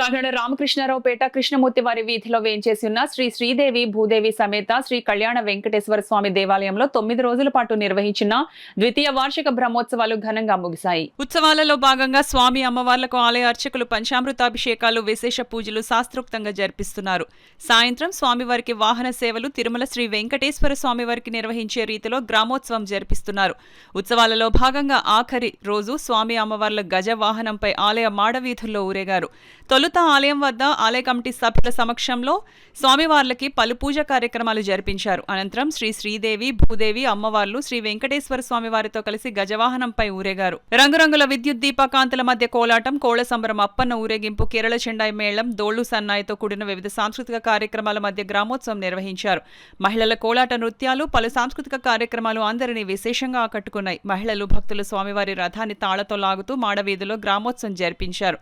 కాకినాడ రామకృష్ణారావుపేట కృష్ణమూర్తి వారి వీధిలో వేంచేసి ఉన్న శ్రీ శ్రీదేవి భూదేవి సమేత శ్రీ కళ్యాణ వెంకటేశ్వర స్వామి దేవాలయంలో 9 రోజుల పాటు నిర్వహించిన ద్వితీయ వార్షిక బ్రహ్మోత్సవాలు ఘనంగా ముగిశాయి. ఉత్సవాలలో భాగంగా స్వామి అమ్మవార్లకు ఆలయ అర్చకులు పంచామృతాభిషేకాలు, విశేష పూజలు శాస్త్రోక్తంగా జరిపిస్తున్నారు. సాయంత్రం స్వామివారికి వాహన సేవలు తిరుమల శ్రీ వెంకటేశ్వర స్వామివారికి నిర్వహించే రీతిలో గ్రామోత్సవం జరిపిస్తున్నారు. ఉత్సవాలలో భాగంగా ఆఖరి రోజు స్వామి అమ్మవార్ల గజ వాహనంపై ఆలయ మాడవీధుల్లో ఊరేగారు. తొలుత ఆలయం వద్ద ఆలయ కమిటీ సభ్యుల సమక్షంలో స్వామివార్లకి పలు పూజా కార్యక్రమాలు జరిపించారు. అనంతరం శ్రీ శ్రీదేవి భూదేవి అమ్మవార్లు శ్రీ వెంకటేశ్వర స్వామివారితో కలిసి గజవాహనంపై ఊరేగారు. రంగురంగుల విద్యుత్ దీపకాంతుల మధ్య కోలాటం, కోళ్ల సంబరం, అప్పన్న ఊరేగింపు, కేరళ చెండాయి మేళం, దోళ్లు సన్నాయితో కూడిన వివిధ సాంస్కృతిక కార్యక్రమాల మధ్య గ్రామోత్సవం నిర్వహించారు. మహిళల కోలాట నృత్యాలు, పలు సాంస్కృతిక కార్యక్రమాలు అందరినీ విశేషంగా ఆకట్టుకున్నాయి. మహిళలు, భక్తులు స్వామివారి రథాన్ని తాళతో లాగుతూ మాడవీధిలో గ్రామోత్సవం జరిపించారు.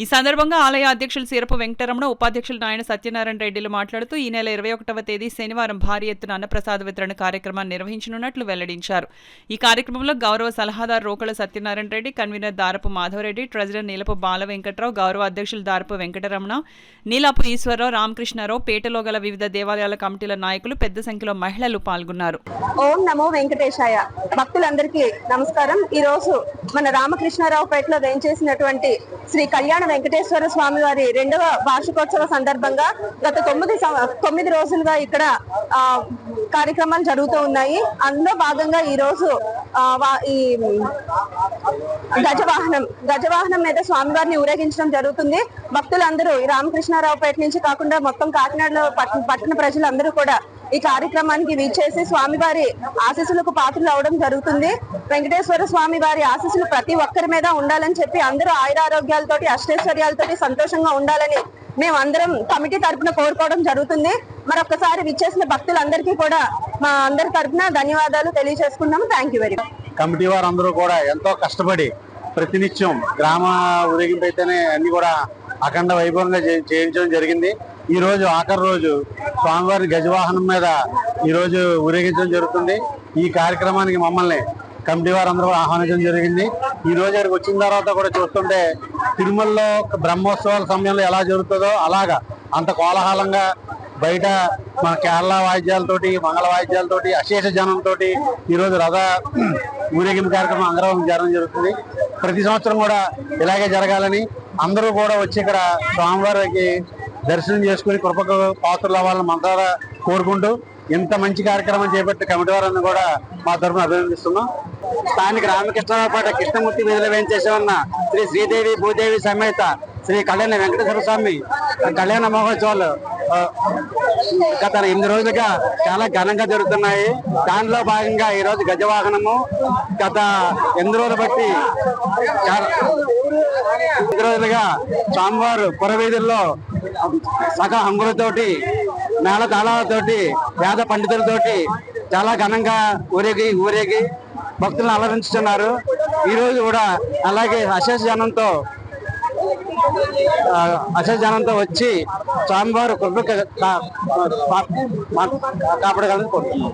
ఈ సందర్భంగా ఆలయ అధ్యక్షులు సీరపు వెంకటరమణ, ఉపాధ్యక్షులు నాయన సత్యనారాయణ రెడ్డిలు మాట్లాడుతూ ఈ నెల 21వ తేదీ శనివారం భారీ ఎత్తున అన్నప్రసాద వితరణ కార్యక్రమాన్ని నిర్వహించనున్నట్లు వెల్లడించారు. ఈ కార్యక్రమంలో గౌరవ సలహాదారు రోకళ సత్యనారాయణ రెడ్డి, కన్వీనర్ దారపు మాధవరెడ్డి, ట్రెజరర్ నీలపు బాల వెంకట్రావు, గౌరవ అధ్యక్షులు దారపు వెంకటరమణ, నీలాపు ఈశ్వరరావు, రామకృష్ణారావు, పేటలో గల వివిధ దేవాలయాల కమిటీల నాయకులు, పెద్ద సంఖ్యలో మహిళలు పాల్గొన్నారు. ఓం నమో వెంకటేశాయ. భక్తులందరికీ నమస్కారం. ఈ రోజు మన రామకృష్ణారావుపేటలో వేంచేసినటువంటి శ్రీ కళ్యాణ వెంకటేశ్వర స్వామి వారి 2వ వార్షికోత్సవ సందర్భంగా గత 9 రోజులుగా ఇక్కడ కార్యక్రమాలు జరుగుతూ ఉన్నాయి. అందులో భాగంగా ఈ రోజు ఈ గజవాహనం మీద స్వామివారిని ఊరేగించడం జరుగుతుంది. భక్తులందరూ ఈ రామకృష్ణారావుపేట నుంచి కాకుండా మొత్తం కాకినాడలో పట్టణ ప్రజలందరూ కూడా ఈ కార్యక్రమానికి వీచేసి స్వామివారి ఆశీస్సులకు పాత్రలు అవడం జరుగుతుంది. వెంకటేశ్వర స్వామి వారి ఆశీస్సులు ప్రతి ఒక్కరి మీద ఉండాలని చెప్పి అందరూ ఆయురారోగ్యాలతోటి, అష్టైశ్వర్యాలతోటి సంతోషంగా ఉండాలని మేము అందరం కమిటీ తరఫున కోరుకోవడం జరుగుతుంది. మరొకసారి విచ్చేసిన భక్తులందరికీ కూడా మా అందరి తరఫున ధన్యవాదాలు తెలియజేసుకున్నాము. Thank you very much. Committee వారందరూ కూడా ఎంతో కష్టపడి ప్రతినిత్యం గ్రామ ఊరేగింపు అయితేనే అన్ని కూడా అఖండ వైభవంగా చేయించడం జరిగింది. ఈ రోజు ఆఖరి రోజు స్వామివారి గజవాహనం మీద ఈ రోజు ఊరేగించడం జరుగుతుంది. ఈ కార్యక్రమానికి మమ్మల్ని కమిటీ వారందరూ ఆహ్వానించడం జరిగింది. ఈ రోజు అక్కడికి వచ్చిన తర్వాత కూడా చూస్తుంటే తిరుమలలో బ్రహ్మోత్సవాల సమయంలో ఎలా జరుగుతుందో అలాగా అంత కోలాహలంగా బయట మన కేరళ వాయిద్యాలతోటి, మంగళ వాయిద్యాలతోటి, అశేష జనంతో ఈరోజు రథ ఊరేగింపు కార్యక్రమం అంగరంగ జరుగుతుంది. ప్రతి సంవత్సరం కూడా ఇలాగే జరగాలని అందరూ కూడా వచ్చి ఇక్కడ స్వామివారికి దర్శనం చేసుకుని కృపకు పాత్రలు అవ్వాలని మనసారా కోరుకుంటూ ఇంత మంచి కార్యక్రమం చేపట్టి కమిటీ వారిని కూడా మా తరఫున అభినందిస్తున్నాం. స్థానిక రామకృష్ణారావుపేట కృష్ణమూర్తి వీధిలో వేంచేసి ఉన్న శ్రీ శ్రీదేవి భూదేవి సమేత శ్రీ కళ్యాణ వెంకటేశ్వర స్వామి కళ్యాణ మహోత్సవాలు గత 8 రోజులుగా చాలా ఘనంగా జరుగుతున్నాయి. దానిలో భాగంగా ఈ రోజు గజవాహనము గత 8 రోజులు బట్టి 8 రోజులుగా స్వామివారు పురవీధుల్లో సగ హంగులతోటి, మేళ తాళాలతోటి, వేద పండితులతోటి చాలా ఘనంగా ఊరేగి భక్తులను అలరించుతున్నారు. ఈ రోజు కూడా అలాగే అశేష జనంతో వచ్చి స్వామివారు కృప కాపాడగలని కోరుతున్నాం.